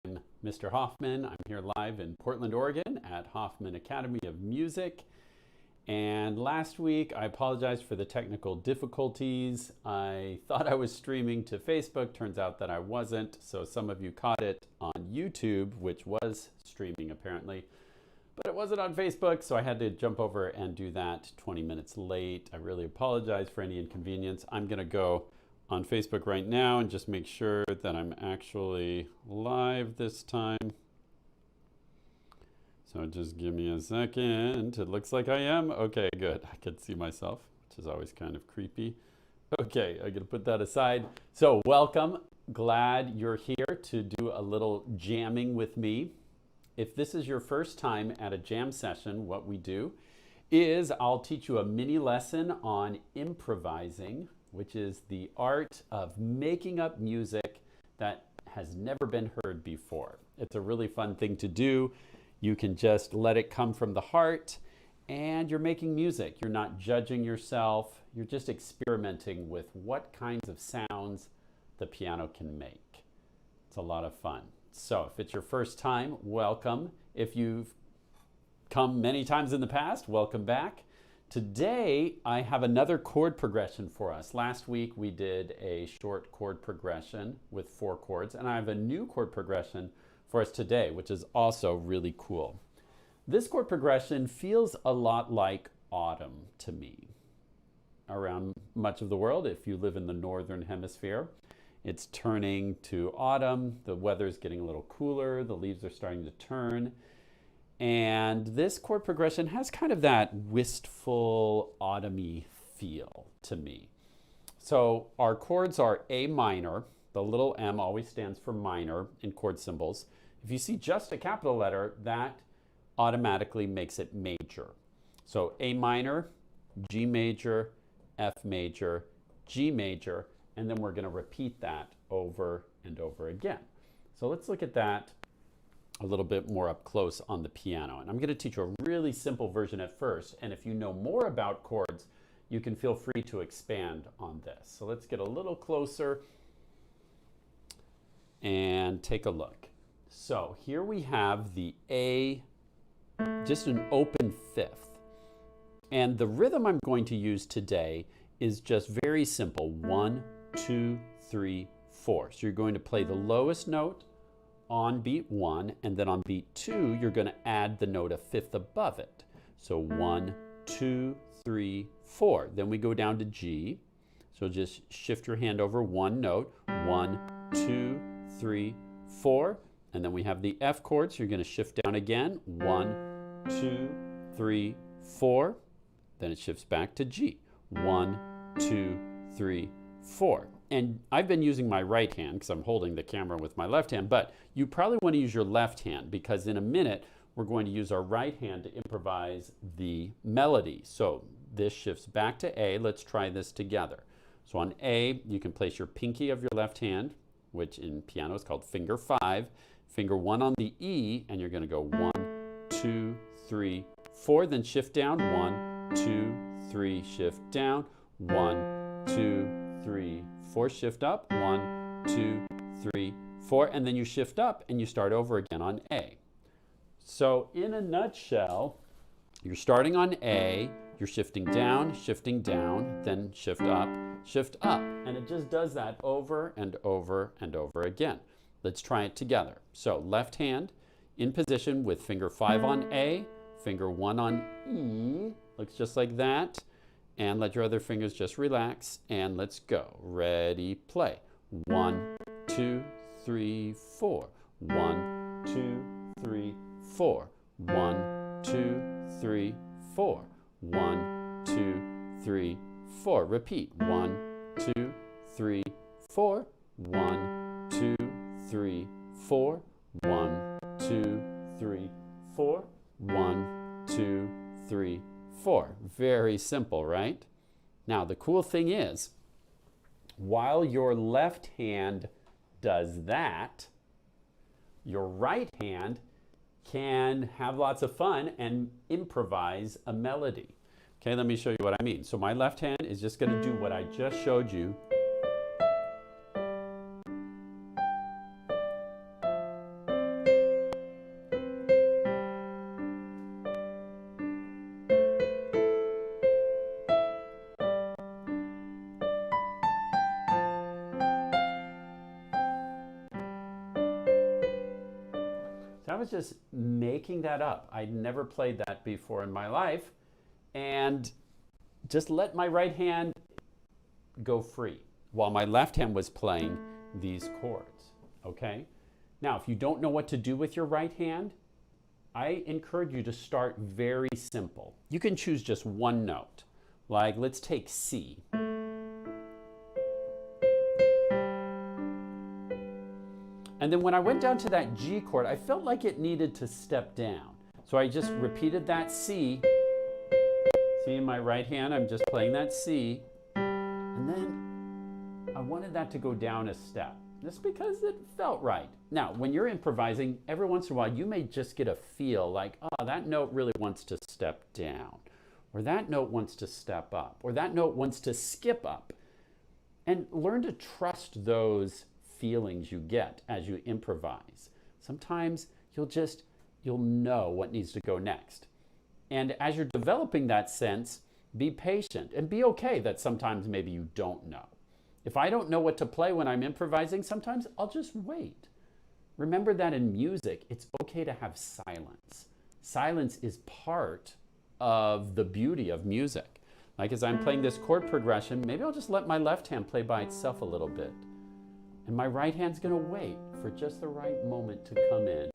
I'm Mr. Hoffman. I'm here live in Portland, Oregon at Hoffman Academy of Music. And last week, I apologized for the technical difficulties. I thought I was streaming to Facebook. Turns out that I wasn't. So some of you caught it on YouTube, which was streaming apparently. But it wasn't on Facebook, so I had to jump over and do that 20 minutes late. I really apologize for any inconvenience. I'm going to go on Facebook right now and just make sure that I'm actually live this time. So just give me a second. It looks like I am. Okay, good. I can see myself, which is always kind of creepy. Okay, I'm going to put that aside. So welcome. Glad you're here to do a little jamming with me. If this is your first time at a jam session, what we do is I'll teach you a mini lesson on improvising, which is the art of making up music that has never been heard before. It's a really fun thing to do. You can just let it come from the heart and you're making music. You're not judging yourself. You're just experimenting with what kinds of sounds the piano can make. It's a lot of fun. So if it's your first time, welcome. If you've come many times in the past, welcome back. Today, I have another chord progression for us. Last week, we did a short chord progression with 4 chords, and I have a new chord progression for us today, which is also really cool. This chord progression feels a lot like autumn to me. Around much of the world, if you live in the northern hemisphere, it's turning to autumn. The weather's getting a little cooler. The leaves are starting to turn. And this chord progression has kind of that wistful, autumny feel to me. So our chords are A minor. The little m always stands for minor in chord symbols. If you see just a capital letter, that automatically makes it major. So A minor, G major, F major, G major, and then we're going to repeat that over and over again. So let's look at that a little bit more up close on the piano. And I'm going to teach you a really simple version at first. And if you know more about chords, you can feel free to expand on this. So let's get a little closer and take a look. So here we have the A, just an open fifth. And the rhythm I'm going to use today is just very simple. 1, 2, 3, 4. So you're going to play the lowest note on beat 1, and then on beat 2, you're going to add the note a fifth above it. So 1, 2, 3, 4. Then we go down to G. So just shift your hand over one note. 1, 2, 3, 4. And then we have the F chord, so you're going to shift down again. 1, 2, 3, 4. Then it shifts back to G. 1, 2, 3, 4. And I've been using my right hand because I'm holding the camera with my left hand, but you probably want to use your left hand because in a minute we're going to use our right hand to improvise the melody. So this shifts back to A. Let's try this together. So on A, you can place your pinky of your left hand, which in piano is called finger 5, finger 1 on the E, and you're going to go 1, 2, 3, 4, then shift down, 1, 2, 3, shift down, 1, 2, 3, 4, shift up, 1, 2, 3, 4, and then you shift up and you start over again on A. So in a nutshell, you're starting on A, you're shifting down, then shift up, and it just does that over and over and over again. Let's try it together. So left hand in position with finger 5 on A, finger 1 on E, looks just like that. And let your other fingers just relax, and let's go. Ready, play. 1, 2, 3, 4. 1, 2, 3, 4. 1, 2, 3, 4. 1, 2, 3, 4. Repeat. 1, 2, 3, 4. 1, 2, 3, 4. 1, 2, 3, 4. 1, 2, 3, 4. Very simple, right? Now, the cool thing is, while your left hand does that, your right hand can have lots of fun and improvise a melody. Okay, let me show you what I mean. So my left hand is just going to do what I just showed you. was just making that up. I'd never played that before in my life, and just let my right hand go free while my left hand was playing these chords, okay? Now, if you don't know what to do with your right hand, I encourage you to start very simple. You can choose just one note. Like, let's take C. And then when I went down to that G chord, I felt like it needed to step down. So I just repeated that C. See, in my right hand, I'm just playing that C. And then I wanted that to go down a step. Just because it felt right. Now, when you're improvising, every once in a while, you may just get a feel like, oh, that note really wants to step down, or that note wants to step up, or that note wants to skip up. And learn to trust those feelings you get as you improvise. Sometimes you'll know what needs to go next. And as you're developing that sense, be patient and be okay that sometimes maybe you don't know. If I don't know what to play when I'm improvising, sometimes I'll just wait. Remember that in music, it's okay to have silence. Silence is part of the beauty of music. Like as I'm playing this chord progression, maybe I'll just let my left hand play by itself a little bit. And my right hand's gonna wait for just the right moment to come in.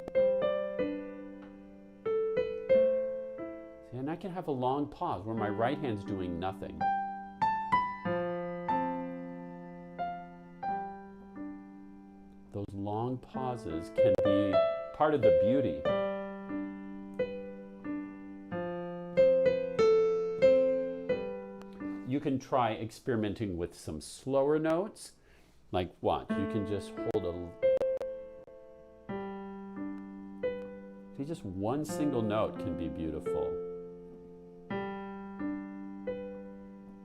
See, and I can have a long pause where my right hand's doing nothing. Those long pauses can be part of the beauty. You can try experimenting with some slower notes. Like watch, you can just hold see, just one single note can be beautiful.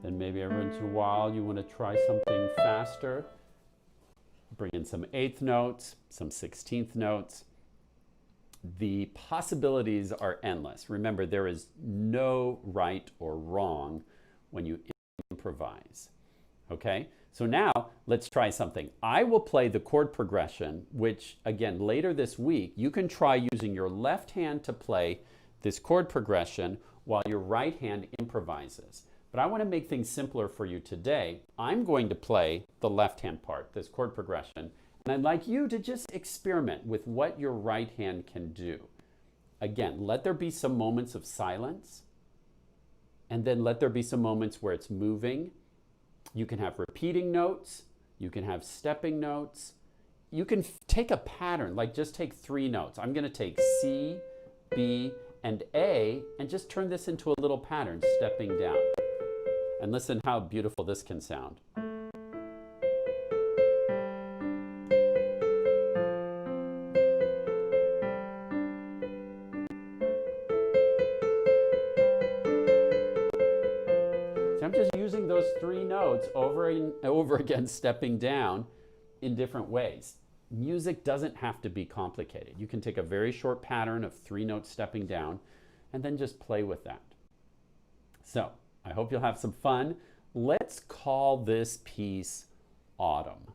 Then maybe every once in a while you want to try something faster. Bring in some eighth notes, some 16th notes. The possibilities are endless. Remember, there is no right or wrong when you improvise. Okay? So now let's try something. I will play the chord progression, which again, later this week, you can try using your left hand to play this chord progression while your right hand improvises. But I want to make things simpler for you today. I'm going to play the left hand part, this chord progression, and I'd like you to just experiment with what your right hand can do. Again, let there be some moments of silence, and then let there be some moments where it's moving. You can have repeating notes, you can have stepping notes. You can take a pattern, like just take 3 notes. I'm going to take C, B, and A, and just turn this into a little pattern, stepping down. And listen how beautiful this can sound. So I'm just using those 3 notes over and over again, stepping down in different ways. Music doesn't have to be complicated. You can take a very short pattern of 3 notes stepping down and then just play with that. So, I hope you'll have some fun. Let's call this piece Autumn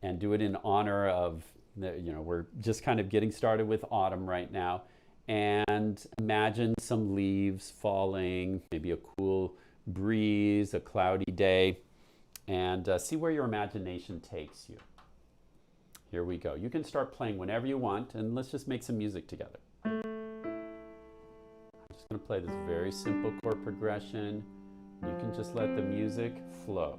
and do it in honor of, we're just kind of getting started with autumn right now. And imagine some leaves falling, maybe a cool breeze, a cloudy day, and see where your imagination takes you. Here we go. You can start playing whenever you want, and let's just make some music together. I'm just going to play this very simple chord progression. You can just let the music flow.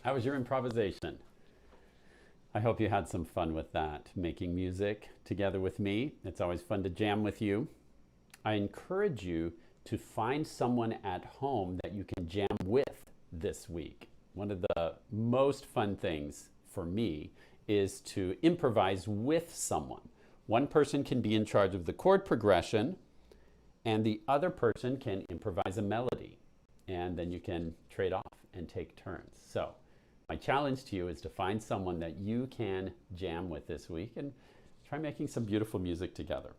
How was your improvisation? I hope you had some fun with that, making music together with me. It's always fun to jam with you. I encourage you to find someone at home that you can jam with this week. One of the most fun things for me is to improvise with someone. One person can be in charge of the chord progression, and the other person can improvise a melody. And then you can trade off and take turns. So my challenge to you is to find someone that you can jam with this week and try making some beautiful music together.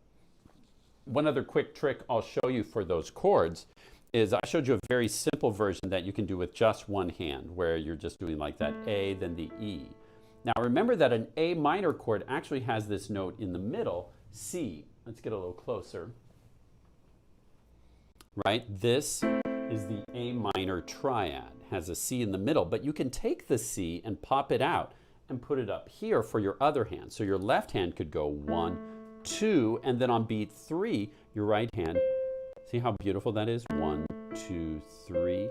One other quick trick I'll show you for those chords is I showed you a very simple version that you can do with just one hand, where you're just doing like that A, then the E. Now remember that an A minor chord actually has this note in the middle, C. Let's get a little closer. Right? This is the A minor triad, has a C in the middle, but you can take the C and pop it out and put it up here for your other hand. So your left hand could go 1, 2, and then on beat 3, your right hand, see how beautiful that is? 1, 2, 3.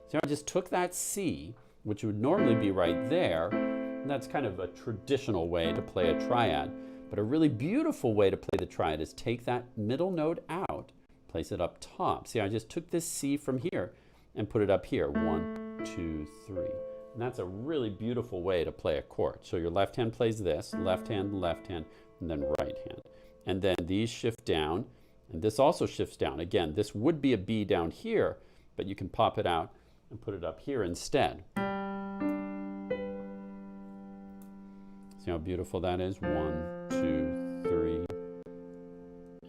So I just took that C, which would normally be right there, and that's kind of a traditional way to play a triad, but a really beautiful way to play the triad is take that middle note out, place it up top. See, I just took this C from here and put it up here. 1, 2, 3. And that's a really beautiful way to play a chord. So your left hand plays this, and then right hand. And then these shift down, and this also shifts down. Again, this would be a B down here, but you can pop it out and put it up here instead. See how beautiful that is? 1, 2, 3.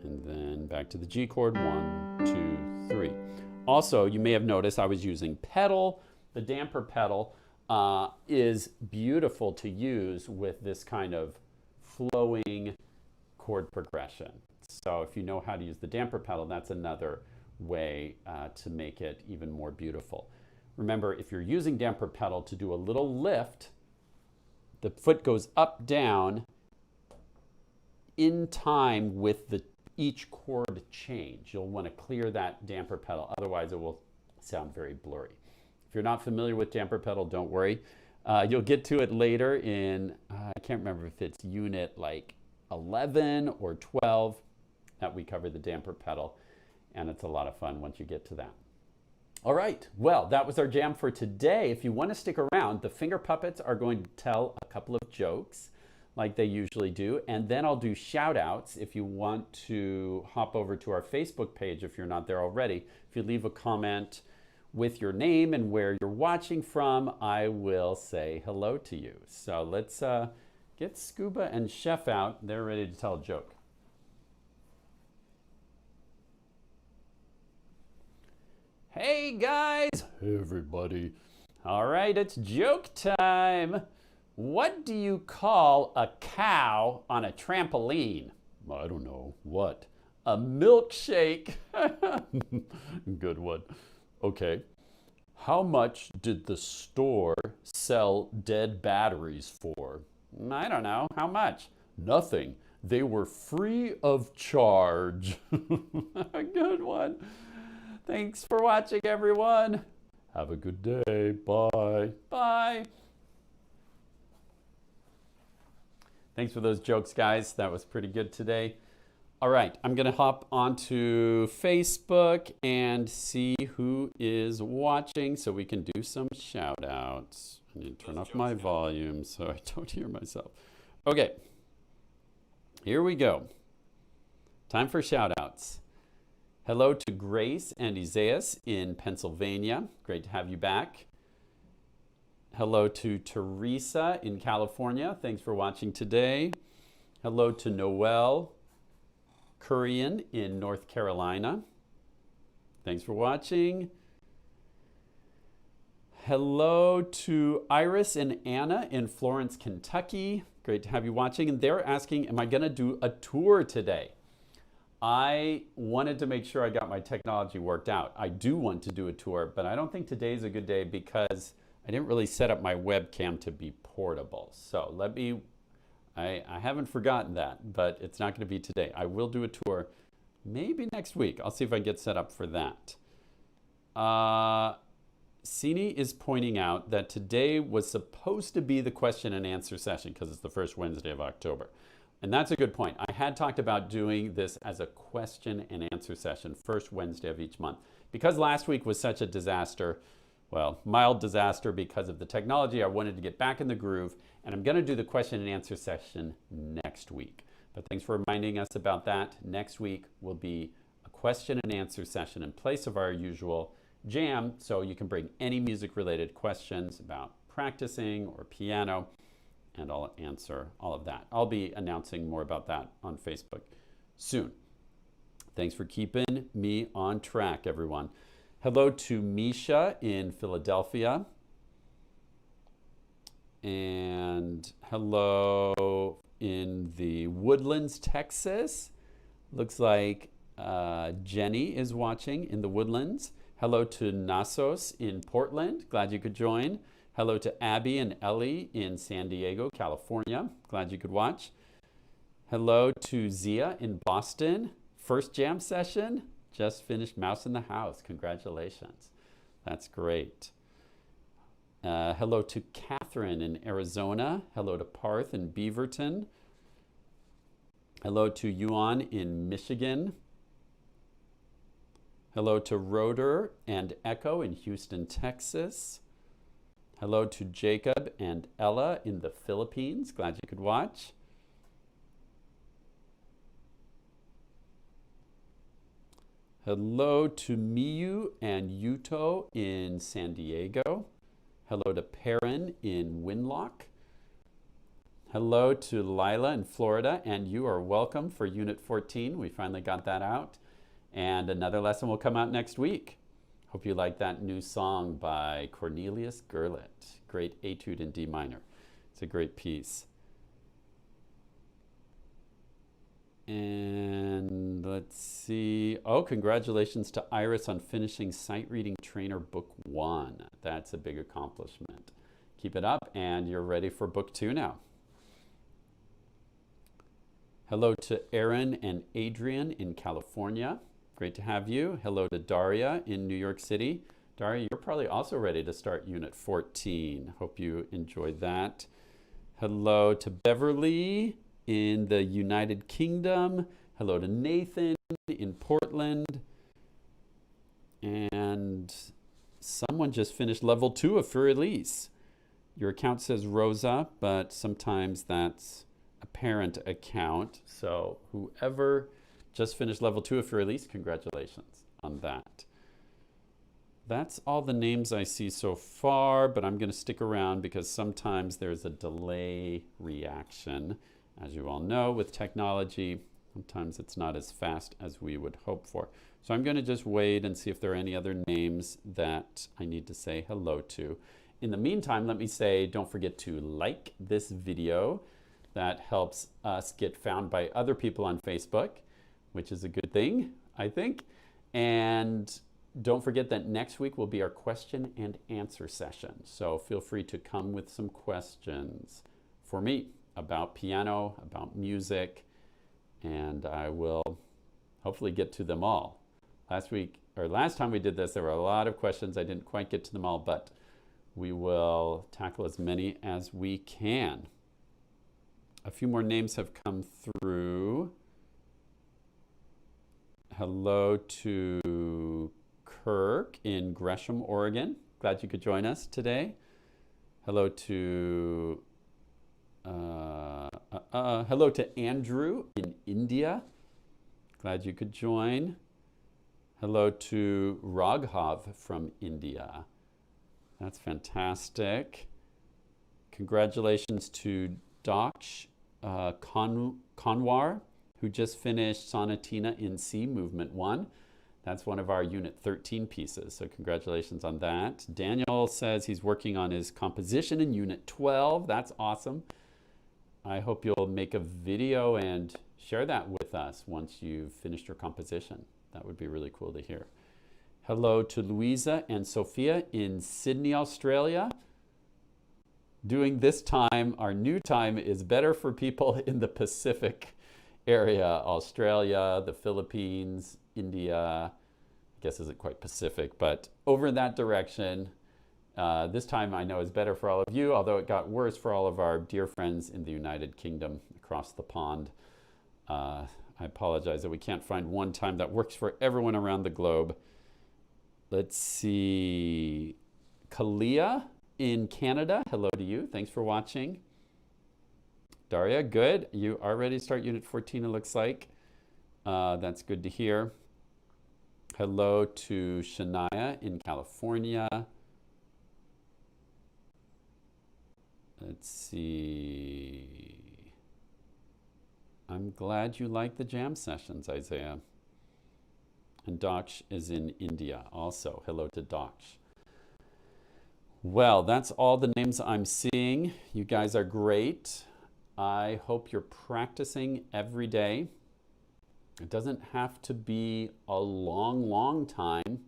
And then back to the G chord, 1, 2, 3. Also, you may have noticed I was using pedal. The damper pedal is beautiful to use with this kind of flowing chord progression. So if you know how to use the damper pedal, that's another way to make it even more beautiful. Remember, if you're using damper pedal to do a little lift, the foot goes up, down in time with each chord change. You'll want to clear that damper pedal, otherwise it will sound very blurry. If you're not familiar with damper pedal, don't worry. You'll get to it later in, I can't remember if it's unit like 11 or 12 that we cover the damper pedal, and it's a lot of fun once you get to that. All right, well, that was our jam for today. If you want to stick around, the finger puppets are going to tell a couple of jokes like they usually do, and then I'll do shout outs. If you want to hop over to our Facebook page, if you're not there already, if you leave a comment with your name and where you're watching from, I will say hello to you. So let's get Scuba and Chef out. They're ready to tell a joke. Hey guys! Hey everybody. All right, it's joke time. What do you call a cow on a trampoline? I don't know. What? A milkshake. Good one. Okay. How much did the store sell dead batteries for? I don't know. How much? Nothing. They were free of charge. A good one. Thanks for watching, everyone. Have a good day. Bye. Bye. Thanks for those jokes, guys. That was pretty good today. All right, I'm going to hop onto Facebook and see who is watching so we can do some shout outs. I need to turn off my volume so I don't hear myself. Okay, here we go. Time for shout outs. Hello to Grace and Isaias in Pennsylvania. Great to have you back. Hello to Teresa in California. Thanks for watching today. Hello to Noel Kurian in North Carolina. Thanks for watching. Hello to Iris and Anna in Florence, Kentucky. Great to have you watching. And they're asking, am I going to do a tour today? I wanted to make sure I got my technology worked out. I do want to do a tour, but I don't think today's a good day because I didn't really set up my webcam to be portable. So I haven't forgotten that, but it's not going to be today. I will do a tour maybe next week. I'll see if I get set up for that. Sini is pointing out that today was supposed to be the question and answer session because it's the first Wednesday of October. And that's a good point. I had talked about doing this as a question and answer session, first Wednesday of each month. Because last week was such a disaster, well, mild disaster because of the technology, I wanted to get back in the groove, and I'm going to do the question and answer session next week. But thanks for reminding us about that. Next week will be a question and answer session in place of our usual jam, so you can bring any music-related questions about practicing or piano, and I'll answer all of that. I'll be announcing more about that on Facebook soon. Thanks for keeping me on track, everyone. Hello to Misha in Philadelphia. And hello in the Woodlands, Texas. Looks like Jenny is watching in the Woodlands. Hello to Nasos in Portland. Glad you could join. Hello to Abby and Ellie in San Diego, California. Glad you could watch. Hello to Zia in Boston. First jam session. Just finished Mouse in the House. Congratulations. That's great. Hello to Catherine in Arizona. Hello to Parth in Beaverton. Hello to Yuan in Michigan. Hello to Roder and Echo in Houston, Texas. Hello to Jacob and Ella in the Philippines. Glad you could watch. Hello to Miyu and Yuto in San Diego. Hello to Perrin in Winlock. Hello to Lila in Florida, and you are welcome for Unit 14. We finally got that out. And another lesson will come out next week. Hope you like that new song by Cornelius Gurlitt. Great etude in D minor. It's a great piece. And let's see. Oh, congratulations to Iris on finishing Sight Reading Trainer Book 1. That's a big accomplishment. Keep it up, and you're ready for Book 2 now. Hello to Aaron and Adrian in California. Great to have you. Hello to Daria in New York City. Daria, you're probably also ready to start Unit 14. Hope you enjoyed that. Hello to Beverly in the United Kingdom. Hello to Nathan in Portland. And someone just finished level 2 of Free Release. Your account says Rosa, but sometimes that's a parent account. So whoever just finished level 2 of Free Release, congratulations on that. That's all the names I see so far, but I'm going to stick around because sometimes there's a delay reaction. As you all know, with technology, sometimes it's not as fast as we would hope for. So I'm going to just wait and see if there are any other names that I need to say hello to. In the meantime, let me say, don't forget to like this video. That helps us get found by other people on Facebook, which is a good thing, I think. And don't forget that next week will be our question and answer session. So feel free to come with some questions for me about piano, about music, and I will hopefully get to them all. Last time we did this, there were a lot of questions. I didn't quite get to them all, but we will tackle as many as we can. A few more names have come through. Hello to Kirk in Gresham, Oregon. Glad you could join us today. Hello to hello to Andrew in India. Glad you could join. Hello to Raghav from India. That's fantastic. Congratulations to Daksh Kanwar, who just finished Sonatina in C, Movement 1. That's one of our Unit 13 pieces, so congratulations on that. Daniel says he's working on his composition in Unit 12. That's awesome. I hope you'll make a video and share that with us once you've finished your composition. That would be really cool to hear. Hello to Louisa and Sophia in Sydney, Australia. Doing this time, our new time is better for people in the Pacific area, Australia, the Philippines, India. I guess isn't quite Pacific, but over in that direction. This time I know is better for all of you, although it got worse for all of our dear friends in the United Kingdom across the pond. I apologize that we can't find one time that works for everyone around the globe. Let's see. Kalia in Canada, hello to you. Thanks for watching. Daria, good. You are ready to start Unit 14, it looks like. That's good to hear. Hello to Shania in California. Let's see. I'm glad you like the jam sessions, Isaiah. And Daksh is in India also. Hello to Daksh. Well, that's all the names I'm seeing. You guys are great. I hope you're practicing every day. It doesn't have to be a long, long time.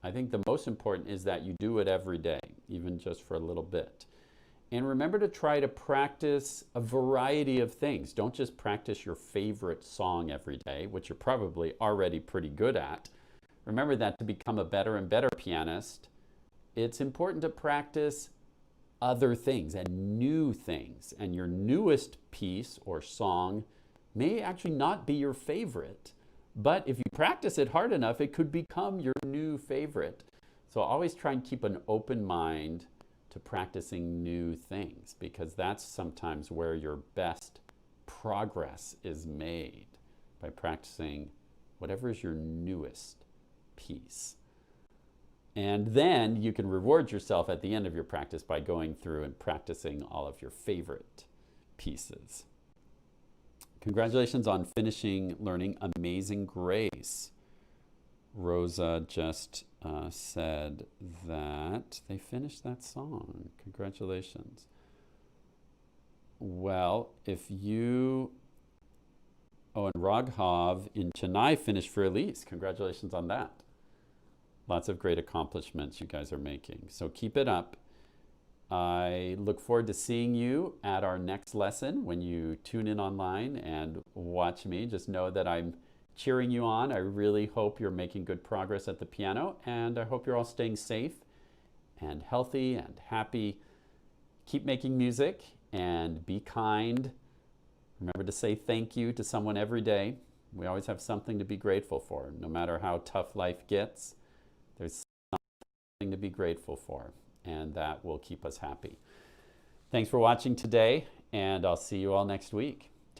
I think the most important is that you do it every day, even just for a little bit. And remember to try to practice a variety of things. Don't just practice your favorite song every day, which you're probably already pretty good at. Remember that to become a better and better pianist, it's important to practice other things and new things. And your newest piece or song may actually not be your favorite. But if you practice it hard enough, it could become your new favorite. So always try and keep an open mind to practicing new things, because that's sometimes where your best progress is made, by practicing whatever is your newest piece. And then you can reward yourself at the end of your practice by going through and practicing all of your favorite pieces. Congratulations on finishing learning Amazing Grace. Rosa just said that they finished that song. Congratulations. Well, if you, and Raghav in Chennai finished for Elise. Congratulations on that. Lots of great accomplishments you guys are making. So keep it up. I look forward to seeing you at our next lesson when you tune in online and watch me. Just know that I'm cheering you on. I really hope you're making good progress at the piano, and I hope you're all staying safe and healthy and happy. Keep making music and be kind. Remember to say thank you to someone every day. We always have something to be grateful for. No matter how tough life gets, there's something to be grateful for, and that will keep us happy. Thanks for watching today, and I'll see you all next week.